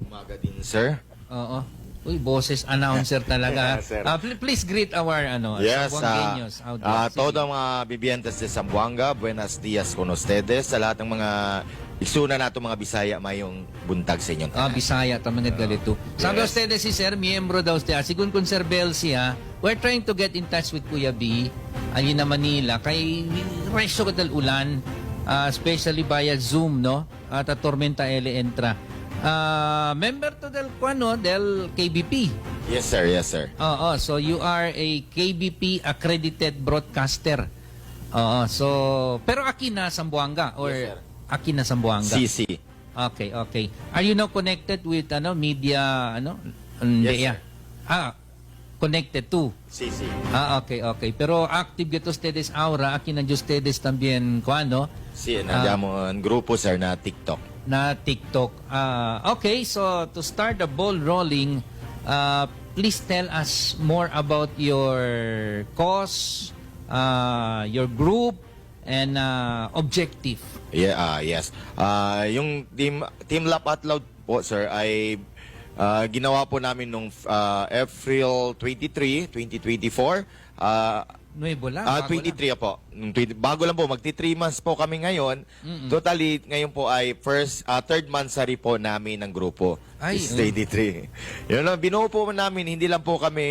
Umaga din, sir. Oo. Uy, boses announcer talaga. Sir. Please greet our Yes, Sambuangueños out there. Sige. todo mga bibientes de Zamboanga, buenas dias con ustedes. Sa lahat ng mga iksuna nato mga Bisaya, mayong buntag sa inyong tanan. Bisaya, tamangad galito. Sabi yes. ustedes si Sir, miyembro daw usted. Sigun kun Sir Belsi, we're trying to get in touch with Kuya B, ayun na Manila, kay reso kadal ulan, especially via Zoom, no? At Tormenta Ele Entra. Member to del KBP. Yes, sir. Yes, sir. Oo, so you are a KBP accredited broadcaster. Oo, so pero aki na Zamboanga or Yes, sir. aki na Zamboanga. CC. Okay, okay. Are you now connected with media Hindi, Yes, sir. connected to. CC. Okay, okay. Pero active gito ustedes ahora, aquí na ustedes también kuano Si, nandiamo ang grupo, sir, na TikTok. na TikTok. Okay, so to start the ball rolling, please tell us more about your cause, your group, and objective. Yeah, yes. Yung Team Laugh Out Loud po, sir, ay ginawa po namin nung April 23, 2024. Nuevo lang. 23 po. Bago lang po, magti 3 months po kami ngayon. Totally, ngayon po ay third monthsary po namin ng grupo. Ay, is 23. Yun lang, binuo po namin, hindi lang po kami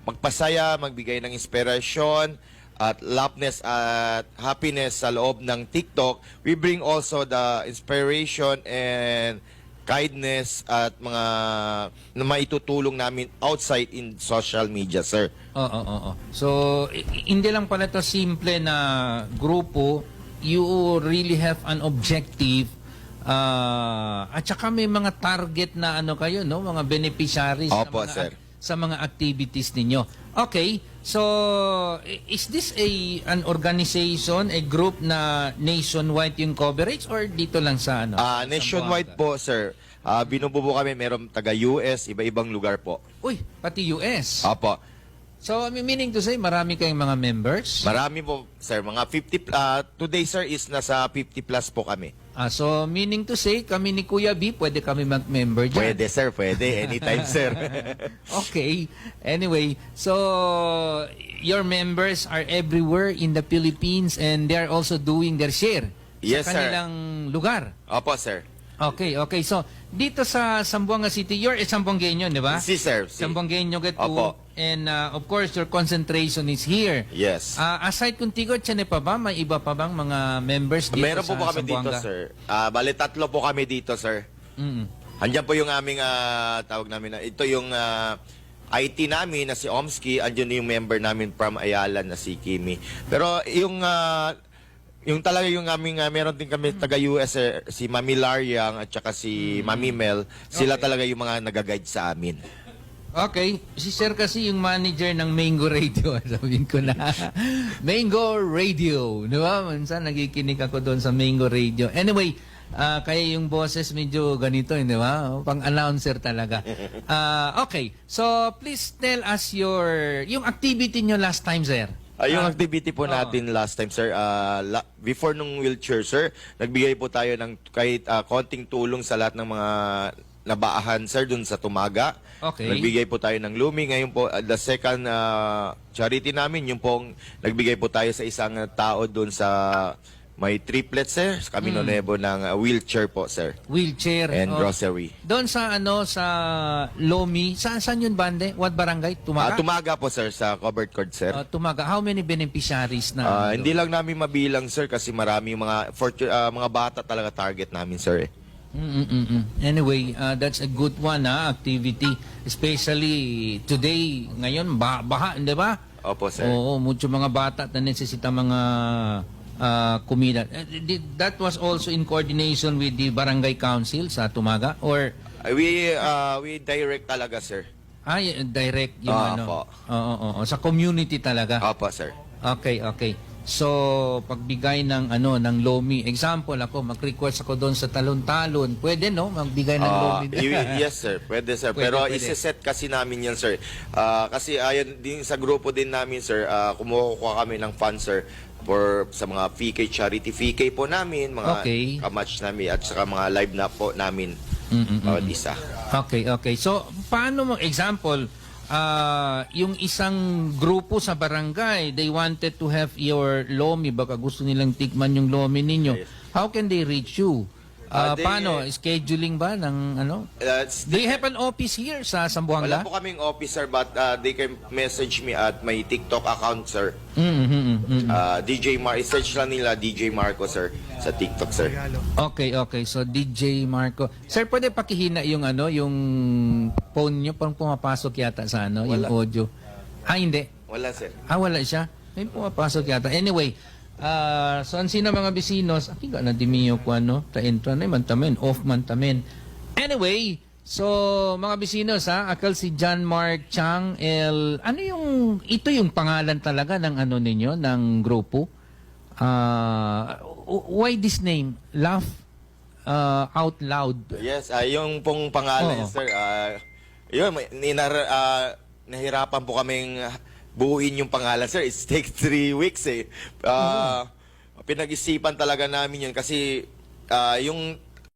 magpasaya, magbigay ng inspirasyon, at laughness at happiness sa loob ng TikTok. We bring also the inspiration and kindness at mga na maitutulong namin outside in social media, sir. Oo. So, hindi lang pala to simple na grupo. You really have an objective. At saka may mga target na kayo, no? Mga beneficiaries Opo, na sir. sa mga activities ninyo. Okay, so is this an organization, a group na nationwide yung coverage or dito lang sa Nationwide Zamboanga? po, sir. Binububo kami, meron taga US, iba-ibang lugar po. Uy, pati US. Opo. So, meaning to say, marami kayong mga members? Marami po, sir. Mga 50, today, sir, is nasa 50 plus po kami. So, meaning to say, kami ni Kuya B, pwede kami mag-member dyan. Pwede, sir. Pwede. Anytime, sir. Okay. Anyway, so, your members are everywhere in the Philippines and they're also doing their share Yes, sa sir. kanilang lugar. Opo, sir. Okay, okay. So, dito sa Zamboanga City, you're a Zamboangueño, di ba? Si, sir. Si. Zamboangueño get Opo. and of course, your concentration is here. Yes. Aside kuntigo, tiyan pa ba? May iba pa bang mga members dito Meron sa po kami dito, Zamboanga? sir. Bali, 3 po kami dito, sir. Andiyan po yung aming tawag namin na ito yung IT namin na si Omski, andiyan yung member namin from Ayala na si Kimi. Pero yung talaga yung aming meron din kami taga US, si Mami Laryang at saka si Mami Mel, sila Okay. talaga yung mga nag-guide sa amin. Okay, si Sir kasi yung manager ng Mango Radio, sabihin ko na. Mango Radio, di ba? Minsan nagikinig ako doon sa Mango Radio. Anyway, kaya yung boses medyo ganito, di ba? Pang-announcer talaga. Okay, so please tell us yung activity nyo last time, sir. Yung activity po natin last time, sir, before nung wheelchair, sir, nagbigay po tayo ng kahit konting tulong sa lahat ng mga nabaahan, sir, dun sa Tumaga. Okay. Nagbigay po tayo ng lumi. Ngayon po, the second charity namin, yung pong nagbigay po tayo sa isang tao dun sa may triplets, sir, sa Camino Nuevo ng wheelchair po, sir. Wheelchair. And grocery. Doon sa sa Lomi, saan yun bande? What barangay? Tumaga? Tumaga po, sir, sa covered court, sir. Tumaga. How many beneficiaries na? Hindi lang namin mabilang, sir, kasi marami yung mga bata talaga target namin, sir. Anyway, that's a good one, activity. Especially today, ngayon, baha, di ba? Opo, sir. Oo, mucho mga bata na necesita mga kumida. That was also in coordination with the barangay council sa Tumaga? Or, We direct talaga, sir. direct yung Opo. Oo, sa community talaga. Opo, sir. Okay, okay. So, pagbigay ng ng lomi. Example, ako mag-request ako doon sa talon-talon. Pwede, no? Magbigay ng lomi. Yes, sir. Pwede, sir. Pwede, Pero pwede. isi-set kasi namin yan, sir. Kasi ayon din sa grupo din namin, sir, kumukuha kami ng funds, sir, sa mga PK charity PK po namin, mga Okay. kamatch namin at saka mga live na po namin. Bawat isa. Okay. So, paano mo, example, yung isang grupo sa barangay, they wanted to have your lomi, baka gusto nilang tikman yung lomi ninyo. Yes. How can they reach you? They- Paano? Scheduling ba ng ano? Do you have an office here sa Wala Zamboanga? po kaming officer but they can message me at my TikTok account, sir. DJ search lang nila DJ Marco, sir, sa TikTok, sir. Okay. So, DJ Marco. Sir, pwede pakihina yung ano, yung phone nyo, parang pumapasok yata sa ano, yung Wala. audio. Hindi. Wala, sir. Wala siya. May pumapasok yata. Anyway, so ang sino mga bisinos, aki ka na dimiyo ko ano, ta entro na man tamen, off man tamen. Anyway, so mga bisinos akal si John Mark Chang ano yung ito yung pangalan talaga ng ano ninyo, ng grupo? Why this name? Laugh Out Loud. Yes, yung pong pangalan, Oo. sir. Yun, nahirapan po kaming buuin yung pangalan, sir. It takes 3 weeks, eh. Pinag-isipan talaga namin yun kasi yung